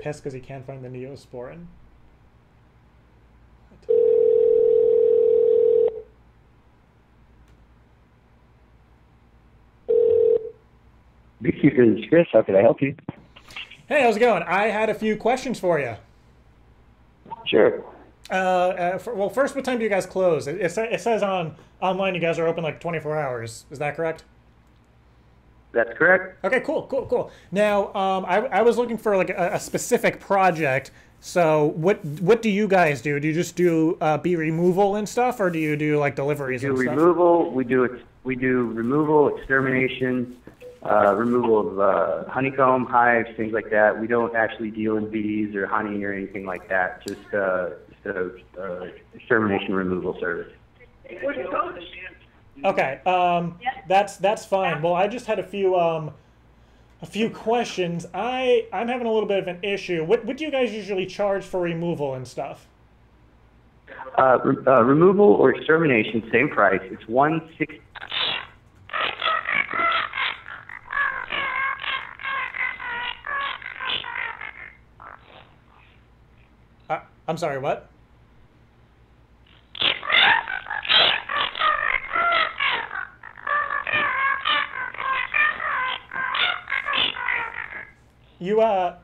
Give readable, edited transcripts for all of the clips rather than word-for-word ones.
pissed because he can't find the Neosporin. Beekeeper, this is Chris. How can I help you? Hey, how's it going? I had a few questions for you. Sure. Well, first, what time do you guys close? It says on online you guys are open like 24 hours. Is that correct? That's correct. Okay, cool. Now, I was looking for like a specific project. So, what do you guys do? Do you just do bee removal and stuff, or do you do like deliveries and stuff? Removal. We do removal, extermination, removal of honeycomb, hives, things like that. We don't actually deal in bees or honey or anything like that. Just extermination removal service. Okay, that's fine. Well, I just had a few questions. I'm having a little bit of an issue. What do you guys usually charge for removal and stuff? Removal or extermination, same price. It's $160. I'm sorry, what? I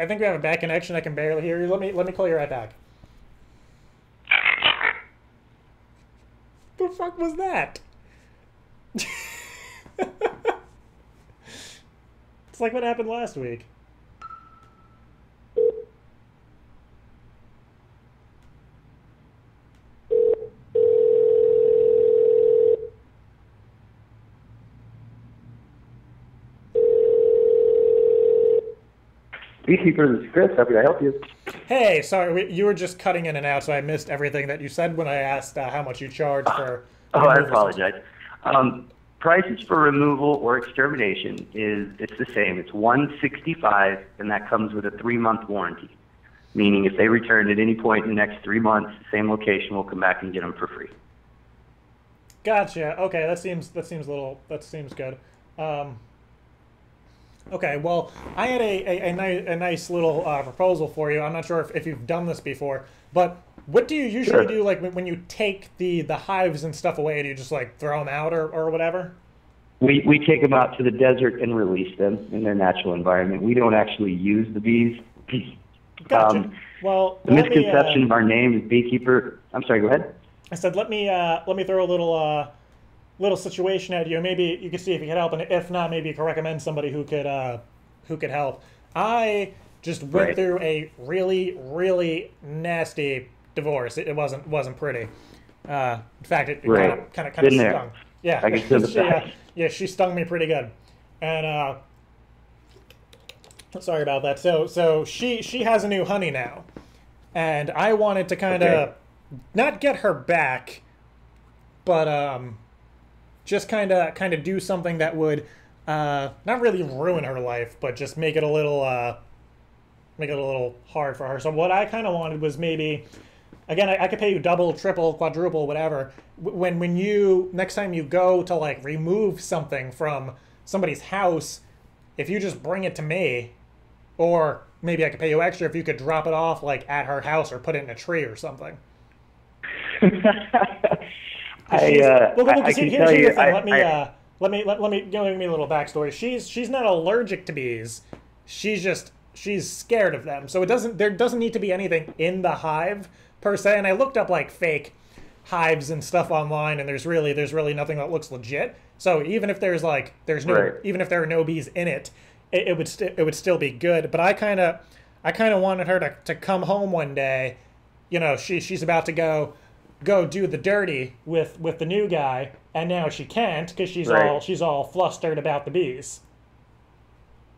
think we have a bad connection. I can barely hear you. Let me call you right back. The fuck was that? It's like what happened last week. Beekeeper, this is Chris. How can I help you? Hey, sorry, you were just cutting in and out, so I missed everything that you said when I asked how much you charge for. Oh, I apologize. Prices for removal or extermination it's the same. It's $165, and that comes with a 3-month warranty. Meaning, if they return at any point in the next 3 months, same location, we'll come back and get them for free. Gotcha. Okay, that seems good. Okay, well, I had a nice little proposal for you. I'm not sure if you've done this before, but what do you usually do, like, when you take the hives and stuff away? Do you just, like, throw them out or whatever? We take them out to the desert and release them in their natural environment. We don't actually use the bees. Gotcha. Well, the misconception of our name is Beekeeper. I'm sorry, go ahead. I said, let me throw a little situation at you. Maybe you could see if you could help, and if not, maybe you could recommend somebody who could help. I just went through a really nasty divorce. It wasn't pretty. In fact, it kind of stung. Yeah, I can sympathize. She stung me pretty good, and sorry about that. So she has a new honey now, and I wanted to kind of not get her back, but just kind of do something that would not really ruin her life, but just make it a little hard for her. So what I kind of wanted was maybe, again, I could pay you double, triple, quadruple, whatever. When you next time you go to like remove something from somebody's house, if you just bring it to me, or maybe I could pay you extra if you could drop it off like at her house or put it in a tree or something. I can tell you. Let me give me a little backstory. She's not allergic to bees. She's scared of them. So there doesn't need to be anything in the hive per se. And I looked up like fake hives and stuff online, and there's really nothing that looks legit. So even if even if there are no bees in it, it would still be good. But I kind of wanted her to come home one day. You know, she's about to go do the dirty with the new guy, and now she can't because she's all flustered about the bees.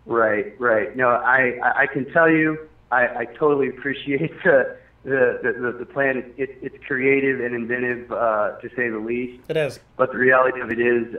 Right. No, I can tell you, I totally appreciate the plan. It's creative and inventive, to say the least. It is. But the reality of it is,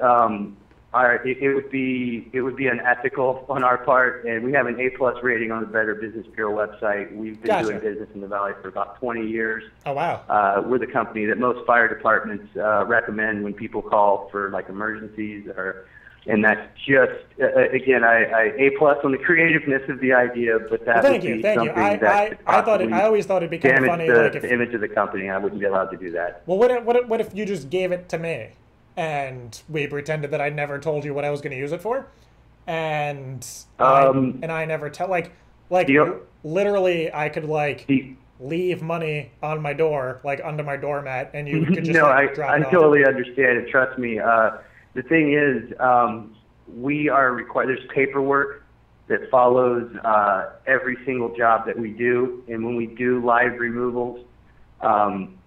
it would be unethical on our part, and we have an A+ rating on the Better Business Bureau website. We've been doing business in the Valley for about 20 years. Oh, wow. We're the company that most fire departments recommend when people call for like emergencies or And that's just again, I A plus on the creativeness of the idea, but that Thank would you, be thank you. something that could I always thought it'd be kind of damage funny, like if the image of the company. I wouldn't be allowed to do that. well, what if you just gave it to me, and we pretended that I never told you what I was going to use it for, and I never tell literally I could leave money on my door, like under my doormat, and you could just no, drop I it off. totally understand it. Trust me. The thing is, we are required. There's paperwork that follows every single job that we do, and when we do live removals,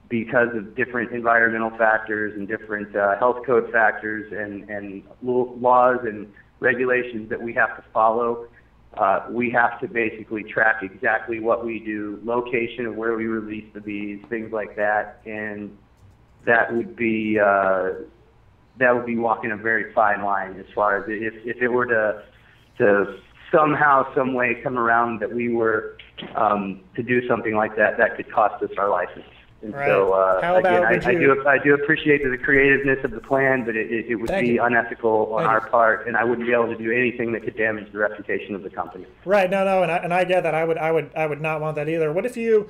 because of different environmental factors and different health code factors and laws and regulations that we have to follow, we have to basically track exactly what we do, location of where we release the bees, things like that, and that would be walking a very fine line as far as if it were to somehow, some way come around that we were to do something like that, that could cost us our license. And right. so again, I do appreciate the creativeness of the plan, but it would be unethical on our part, and I wouldn't be able to do anything that could damage the reputation of the company. Right. No, and I get that. I would not want that either. What if you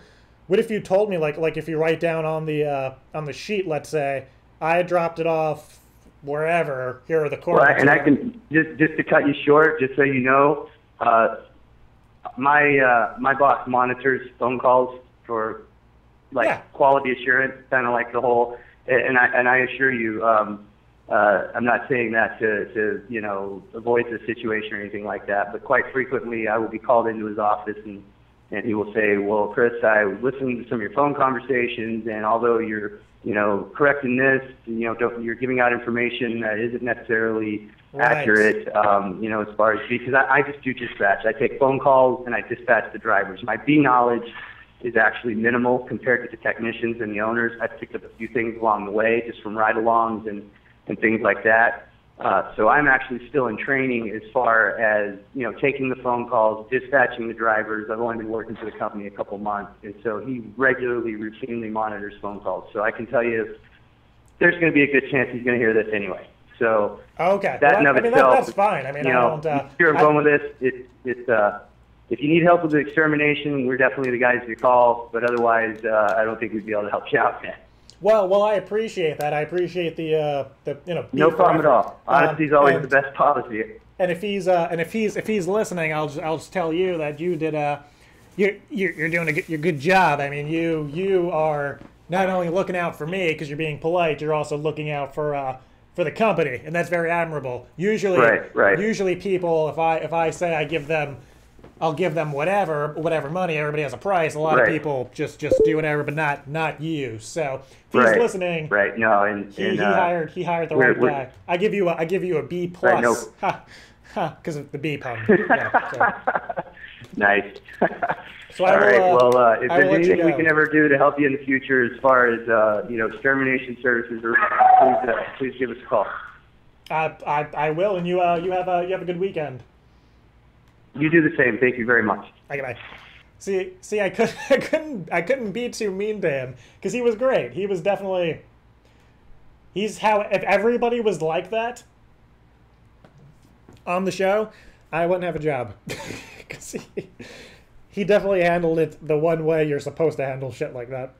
told me like if you write down on the sheet, let's say I dropped it off wherever, here are the coordinates. Right, and I can just to cut you short, just so you know, my boss monitors phone calls for quality assurance, kind of like the whole. And I assure you, I'm not saying that to avoid the situation or anything like that, but quite frequently I will be called into his office and he will say, "Well, Chris, I was listening to some of your phone conversations, and although you're correcting this, you're giving out information that isn't necessarily accurate, as far as because I just do dispatch. I take phone calls and I dispatch the drivers. My bee knowledge is actually minimal compared to the technicians and the owners. I've picked up a few things along the way just from ride-alongs and things like that. So I'm actually still in training as far as, taking the phone calls, dispatching the drivers. I've only been working for the company a couple months, and so he regularly, routinely monitors phone calls. So I can tell you there's going to be a good chance he's going to hear this anyway. So okay. That in of itself, that's fine. I mean, you're going with this. If you need help with the extermination, we're definitely the guys to call. But otherwise, I don't think we'd be able to help you out, man. Well, I appreciate that. I appreciate the no problem at all. Honesty is always the best policy. And if he's listening, I'll just tell you that you did you're doing your good job. I mean, you are not only looking out for me because you're being polite, you're also looking out for the company, and that's very admirable. Usually, right. Usually, people, if I say I'll give them whatever money. Everybody has a price. A lot of people just do whatever, but not you. So if he's listening, right? No, and he hired the right guy. I give you a B plus, because of the B pun. Yeah, so. Nice. So all right. Well, if there's anything we can ever do to help you in the future, as far as extermination services, please give us a call. I will, and you have a good weekend. You do the same. Thank you very much. Okay, bye. See, I couldn't be too mean to him because he was great. He was definitely. If everybody was like that on the show, I wouldn't have a job because he definitely handled it the one way you're supposed to handle shit like that.